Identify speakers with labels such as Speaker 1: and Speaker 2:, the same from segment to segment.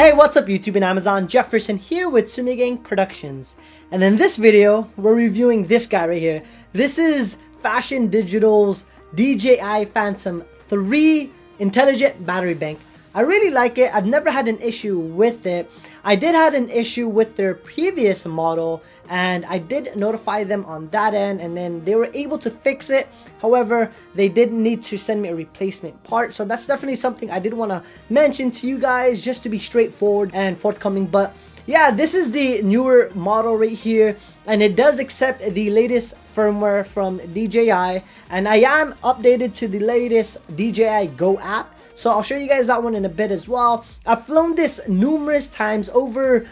Speaker 1: Hey, what's up YouTube and Amazon? Jefferson here with Zomei Gang Productions. And in this video, we're reviewing this guy right here. This is Phasion Digital's DJI Phantom 3 Intelligent Battery Bank. I really like it. I've never had an issue with it. I did have an issue with their previous model and I did notify them on that end, and then they were able to fix it. However, they did need to send me a replacement part, so that's definitely something I did want to mention to you guys just to be straightforward and forthcoming. But yeah, this is the newer model right here, and it does accept the latest firmware from DJI, and I am updated to the latest DJI Go app. So I'll show you guys that one in a bit as well. I've flown this numerous times, over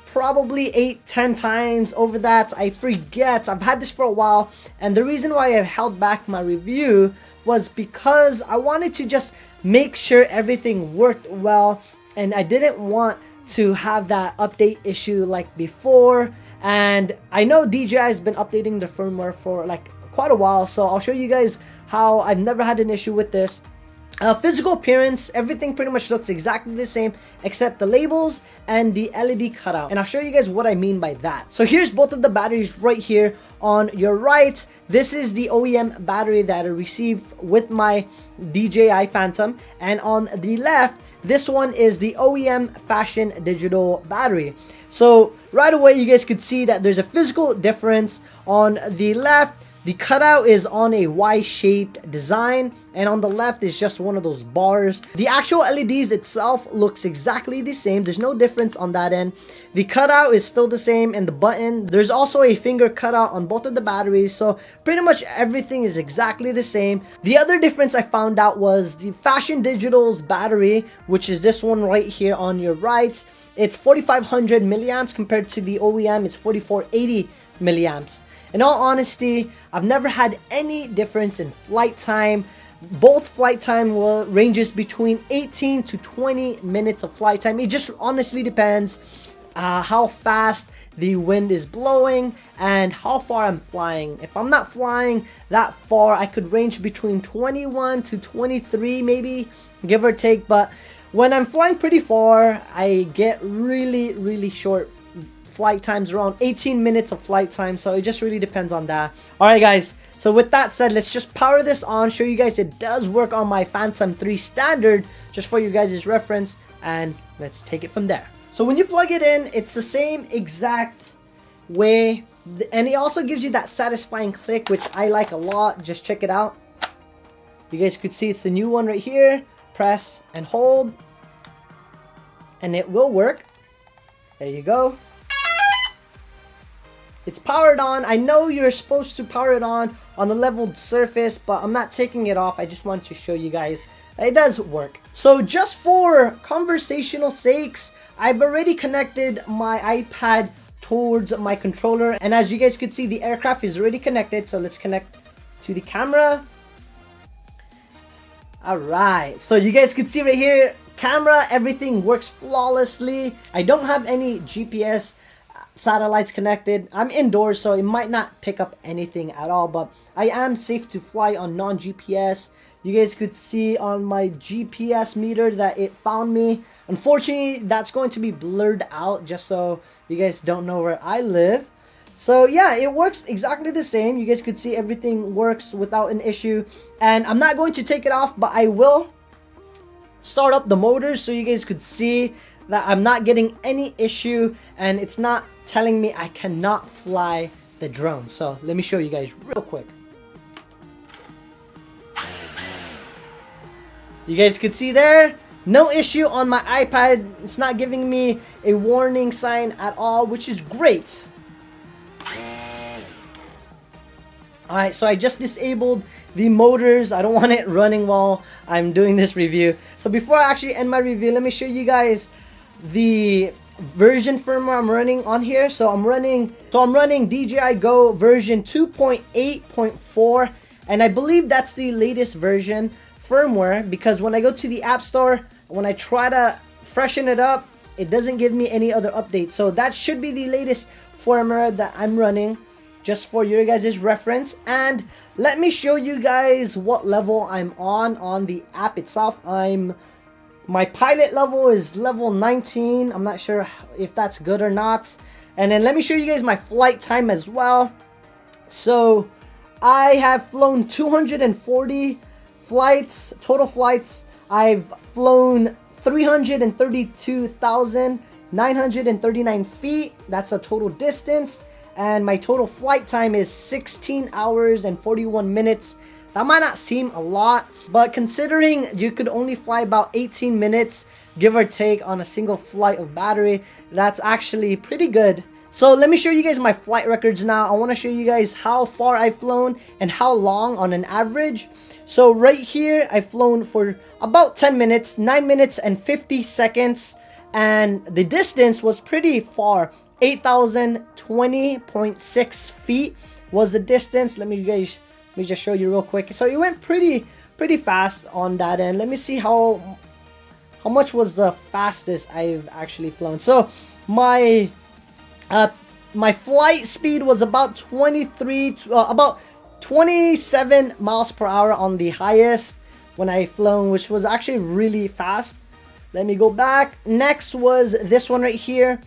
Speaker 1: probably 8-10 times over that. I forget. I've had this for a while, and the reason why I held back my review was because I wanted to just make sure everything worked well, and I didn't want to have that update issue like before. And I know DJI has been updating the firmware for like quite a while, so I'll show you guys how I've never had an issue with this. Physical appearance, everything pretty much looks exactly the same except the labels and the LED cutout, and I'll show you guys what I mean by that. So here's both of the batteries right here. On your right, this is the OEM battery that I received with my DJI Phantom, and on the left, this one is the OEM Phasion Digital battery. So right away you guys could see that there's a physical difference. On the left, the cutout is on a Y-shaped design, and on the left is just one of those bars. The actual LEDs itself looks exactly the same. There's no difference on that end. The cutout is still the same, and the button, there's also a finger cutout on both of the batteries, so pretty much everything is exactly the same. The other difference I found out was the Phasion Digital's battery, which is this one right here on your right. It's 4500 milliamps compared to the OEM, it's 4480 milliamps. In all honesty, I've never had any difference in flight time. Both flight time ranges between 18 to 20 minutes of flight time. It just honestly depends how fast the wind is blowing and how far I'm flying. If I'm not flying that far, I could range between 21 to 23 maybe, give or take. But when I'm flying pretty far, I get really short flight times, around 18 minutes of flight time, so it just really depends on that. Alright guys, so with that said, let's just power this on, show you guys it does work on my Phantom 3 standard, just for you guys' reference, and let's take it from there. So when you plug it in, it's the same exact way, and it also gives you that satisfying click, which I like a lot. Just check it out. You guys could see it's the new one right here. Press and hold, and it will work. There you go. It's powered on. I know you're supposed to power it on a leveled surface, but I'm not taking it off. I just want to show you guys that it does work. So just for conversational sakes, I've already connected my iPad towards my controller, and as you guys could see, the aircraft is already connected. So let's connect to the camera. Alright, so you guys could see right here, camera, everything works flawlessly. I don't have any GPS satellites connected. I'm indoors, so it might not pick up anything at all, but I am safe to fly on non-GPS. You guys could see on my GPS meter that it found me. Unfortunately, that's going to be blurred out just so you guys don't know where I live. So yeah, it works exactly the same. You guys could see everything works without an issue, and I'm not going to take it off, but I will start up the motors so you guys could see that I'm not getting any issue, and it's not telling me I cannot fly the drone. So let me show you guys real quick. You guys could see there, no issue on my iPad. It's not giving me a warning sign at all, which is great. Alright, so I just disabled the motors. I don't want it running while I'm doing this review. So before I actually end my review, let me show you guys the version firmware I'm running on here. So I'm running DJI Go version 2.8.4, and I believe that's the latest version firmware, because when I go to the App Store, when I try to freshen it up, it doesn't give me any other updates. So that should be the latest firmware that I'm running, just for your guys' reference. And let me show you guys what level I'm on the app itself. I'm My pilot level is level 19. I'm not sure if that's good or not. And then let me show you guys my flight time as well. So I have flown 240 flights, total flights. I've flown 332,939 feet. That's a total distance. And my total flight time is 16 hours and 41 minutes. That might not seem a lot, but considering you could only fly about 18 minutes, give or take, on a single flight of battery, that's actually pretty good. So let me show you guys my flight records now. I want to show you guys how far I've flown and how long on an average. So right here, I've flown for about 10 minutes, 9 minutes and 50 seconds. And the distance was pretty far. 8,020.6 feet was the distance. Let me just show you real quick. So it went pretty fast on that end. Let me see how much was the fastest I've actually flown. So my flight speed was about 27 miles per hour on the highest when I flown, which was actually really fast. Let me go back. Next was this one right here.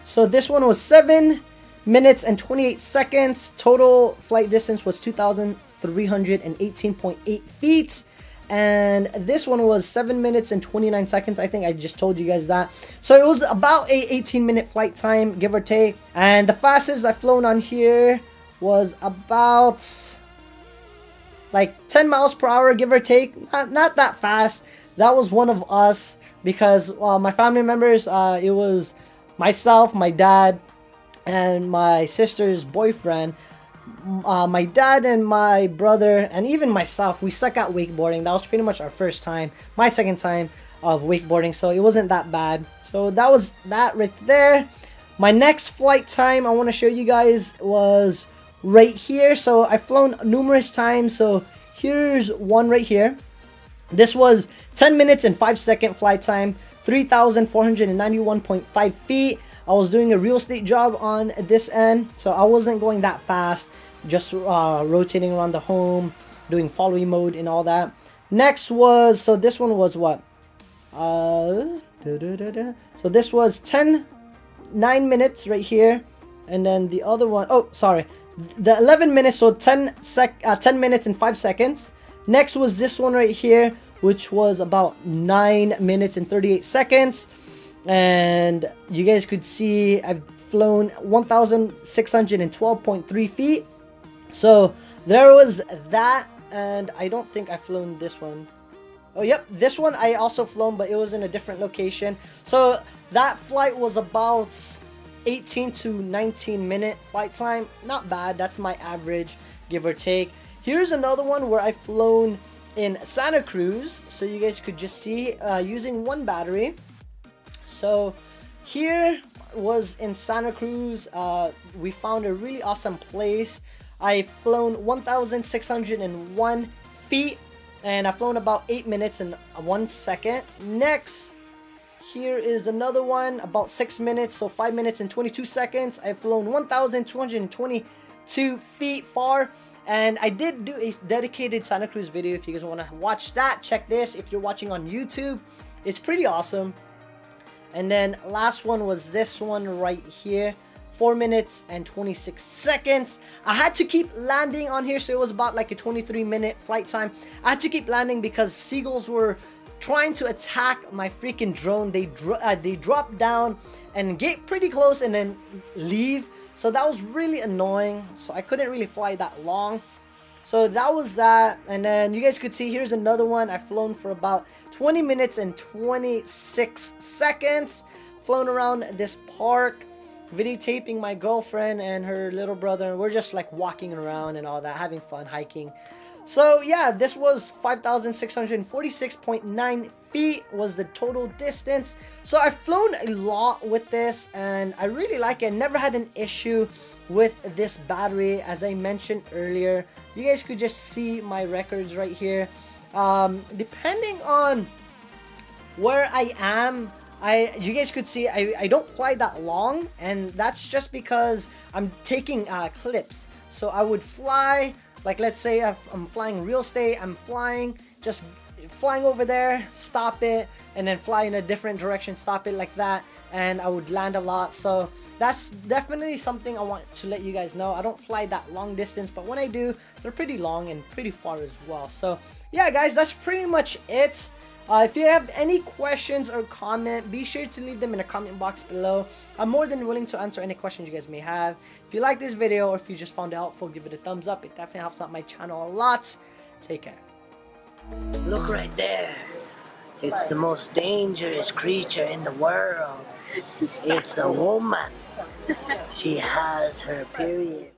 Speaker 1: So this one was 7 minutes and 28 seconds. Total flight distance was 2,318.8 feet. And this one was 7 minutes and 29 seconds. I think I just told you guys that. So it was about a 18-minute flight time, give or take. And the fastest I've flown on here was about like 10 miles per hour, give or take. Not that fast. That was one of us because my family members, it was myself, my dad, and my sister's boyfriend. My dad and my brother and even myself, we suck at wakeboarding. That was pretty much our first time, my second time of wakeboarding, so it wasn't that bad. So that was that right there. My next flight time I want to show you guys was right here. So I've flown numerous times, so here's one right here. This was 10 minutes and 5 second flight time, 3,491.5 feet. I was doing a real estate job on this end, so I wasn't going that fast, just rotating around the home, doing following mode and all that. Next was, so this one was what? So this was 9 minutes right here, and then the other one, oh sorry, the 11 minutes, so 10 minutes and 5 seconds. Next was this one right here, which was about 9 minutes and 38 seconds. And you guys could see I've flown 1,612.3 feet. So there was that, and I don't think I've flown this one. Oh yep, this one I also flown, but it was in a different location. So that flight was about 18 to 19 minute flight time. Not bad, that's my average, give or take. Here's another one where I've flown in Santa Cruz, so you guys could just see using one battery. So here was in Santa Cruz. We found a really awesome place. I've flown 1,601 feet, and I've flown about 8 minutes and 1 second. Next, here is another one, about 6 minutes, so 5 minutes and 22 seconds. I've flown 1,222 feet far. And I did do a dedicated Santa Cruz video. If you guys want to watch that, check this. If you're watching on YouTube, it's pretty awesome. And then last one was this one right here, 4 minutes and 26 seconds. I had to keep landing on here, so it was about like a 23-minute flight time. I had to keep landing because seagulls were trying to attack my freaking drone. They drop down and get pretty close and then leave. So that was really annoying. So I couldn't really fly that long. So that was that. And then you guys could see here's another one. I've flown for about 20 minutes and 26 seconds. Flown around this park, videotaping my girlfriend and her little brother. We're just like walking around and all that, having fun, hiking. So yeah, this was 5,646.9 feet was the total distance. So I've flown a lot with this and I really like it. Never had an issue with this battery. As I mentioned earlier, you guys could just see my records right here. Depending on where I am, you guys could see I don't fly that long, and that's just because I'm taking clips. So I would fly, like let's say I'm flying real estate, I'm flying, just flying over there, stop it, and then fly in a different direction, stop it like that, and I would land a lot. So that's definitely something I want to let you guys know. I don't fly that long distance, but when I do, they're pretty long and pretty far as well. So yeah guys, that's pretty much it. If you have any questions or comment, be sure to leave them in the comment box below. I'm more than willing to answer any questions you guys may have. If you like this video or if you just found it helpful, give it a thumbs up. It definitely helps out my channel a lot. Take care.
Speaker 2: Look right there. It's the most dangerous creature in the world. It's a woman. She has her period.